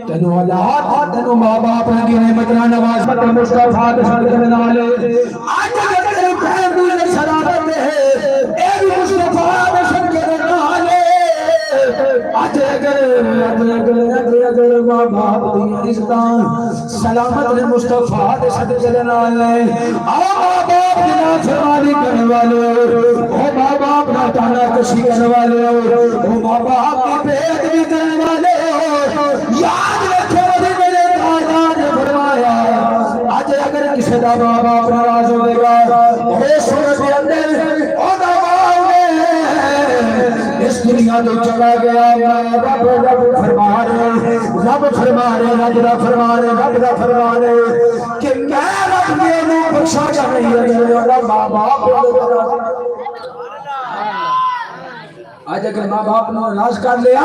تینو اولاد تینو ماں باپ کی نعمت نال نواز مصطفیٰ دے صدقے نال اج اگر بہن دی شرافت ہے اے بھی مصطفیٰ دے صدقے نال اج اگر ماں باپ دی عزت سلامت نے مصطفیٰ دے صدقے نال او ماں باپ دی نافرمانی کرنے والے او ماں باپ نہ تانا کشی کرنے والے او ماں باپ کی بے ادبی کرنے والے یاد رکھو میرے دادا نے فرمایا آج اگر کسی دا ماں باپ ناراض ہوئے گا اے صورت اندر او دا اس دنیا تو چلا گیا رب فرما رہے رب فرما رہے کہ میں رب نے انہوں بخشا کر نہیں ہے ماں باپ آج اگر ماں باپ نے ناراض کر لیا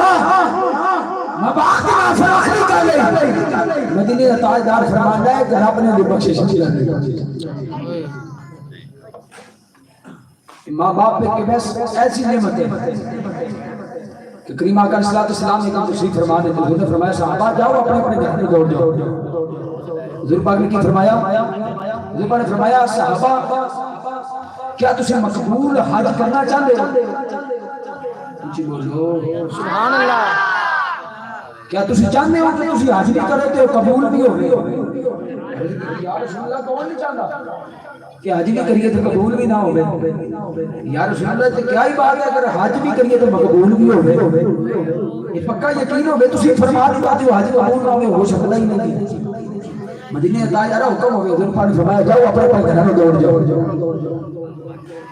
ماں باپ کی نافرمانی کر لیا مدینے کا تاجدار فرماتا ہے کہ رب نے بھی بخشش ماں باپ پہ کہ ایسی نعمت ہے کہ کریم آقا صلی اللہ علیہ وسلم نے کہا تشریف فرما دے حضور نے فرمایا صحابہ جاؤ اپنے اپنے گھر میں دوڑ جاؤ حضور پاک نے کی فرمایا حضور پاک نے فرمایا صحابہ کیا تسے مقبول حج کرنا چاہتے ہو کچھ بولو سبحان اللہ کیا تسی چاہتے ہو کہ تسی حج بھی کرو تو قبول بھی ہوگی یا رسول اللہ کون نہیں چاہتا کہ حج بھی کریے تو قبول بھی نہ ہوئے یا رسول اللہ تو کیا ہی بات ہے اگر حج بھی کریے تو مقبول بھی ہوئے یہ پکا یقین ہوئے تسی فرما دی بات حج قبول نہ ہوئے ہو سکتا ہی نہیں مدینے تاجدار حکم ہوئے حضور پاک نے فرمایا جاؤ اپنے اپنے گھر میں دوڑ جاؤ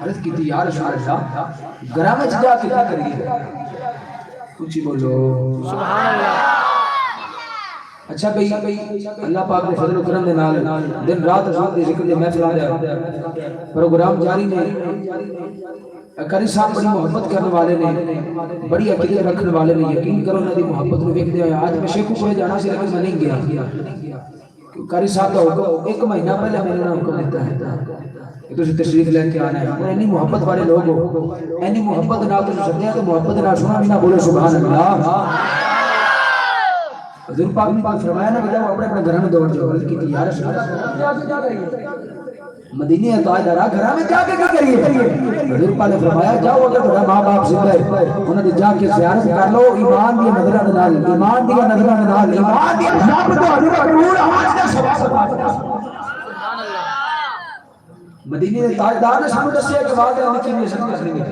عرض کی تھی یا رسول اللہ گھر میں جا کے کیا کریے کچھ بولو سبحان اللہ اچھا بھئی اللہ پاک نے فضل و کرم دے نال دن رات حضور دے ذکر دے محفل دے پروگرام جاری نے قاری صاحب بڑی محبت کرنے والے نے بڑی عقیدت رکھنے والے نے یقین کرو انہاں دی محبت نوں ویکھدے ہوئے آج میں شیخو پورے جانا سی لیکن میں نہیں گیا قاری صاحب کا حکم ایک مہینہ پہلے میں نے حکم دیتا ہے کہ تسی تشریف لے کے آنا ہے اینی محبت والے لوگ ہو اینی محبت نال تسی سدیا تو محبت نال سنا بھی نہ بولو سبحان اللہ حضور پاک نے فرمایا نا کہ جاؤ اپنے اپنے گھر میں دوڑ جاؤ عرض کی تھی یا رسول اللہ مدینے تاجدار گھر میں جا کے کیا کریے حضور پاک نے فرمایا جاؤ اگر تھوڑا ماں باپ زندہ ہے انہاں دی جا کے زیارت کر لو ایمان دی نظراں نال ایمان دی نظراں نال ایمان دی رب تو حضور آواز دا ثواب سبحان اللہ مدینے تاجدار نے سانو دسیا کہ والدین کی کیویں عزت کرنی ہے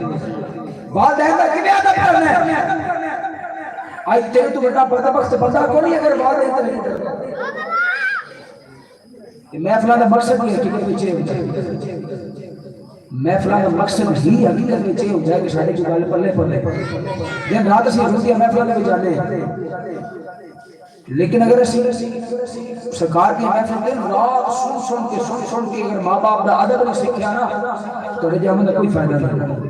والدین دا کیویں ادب کرنا ہے آج تیرے تو بڑا بڑا بخت بندہ کو نہیں اگر والدین تے نہیں کرتا محفلاں دا مقصد یہ ہے کہ پیچھے محفلاں دا مقصد ہی حقیقت میں یہ ہوتا ہے کہ ساڈے جو گل پلے پلے دن رات اسی روزی محفلاں میں جانے لیکن اگر اسی سرکار کی محفل دن رات سن کے اگر ماں باپ دا ادب نہیں سیکھیا نا تو رجامن دا کوئی فائدہ نہیں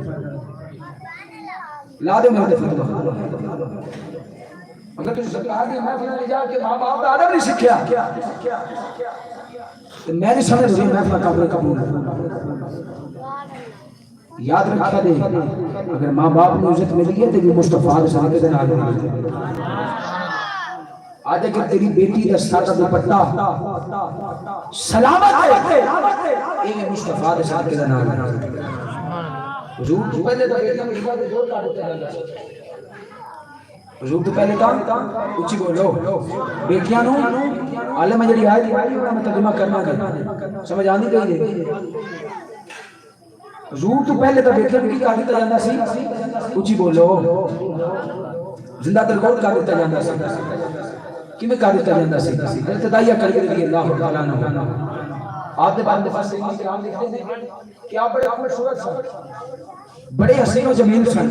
لا دے میرے فتوا اگر تو سرکار کی محفل میں جا کے ماں باپ دا ادب نہیں سیکھیا تو میں نہیں سمجھ رہی محفل قبر قبول یاد رکھا دے اگر ماں باپ نے عزت ملی ہے تو بھی مصطفیٰ صلی اللہ علیہ وسلم آج اگر تیری بیٹی دا سادہ دوپٹہ سلامت ہے یہ مصطفیٰ صلی اللہ علیہ وسلم حضور تو پہلے تو بیٹیاں میں عبادت زور کا دیتے ہیں حضور تو پہلے کام اچھی بولو بیٹیاں نو عالم جڑی آئی میں ترجمہ کرنا ہے سمجھ آندی گئی حضور تو پہلے تو بیٹیاں کی کر دیتا جاتا سی اچھی بولو زندہ ترکوٹ کر دیتا جاتا سی کیویں کر دیتا جاتا سی ابتدائیہ کر کے رضی اللہ تعالیٰ عنہ آپ دے بعد دفعہ سے کرام لکھتے ہیں کہ آپ بڑے خوبصورت سن بڑے حسین و جمیل سن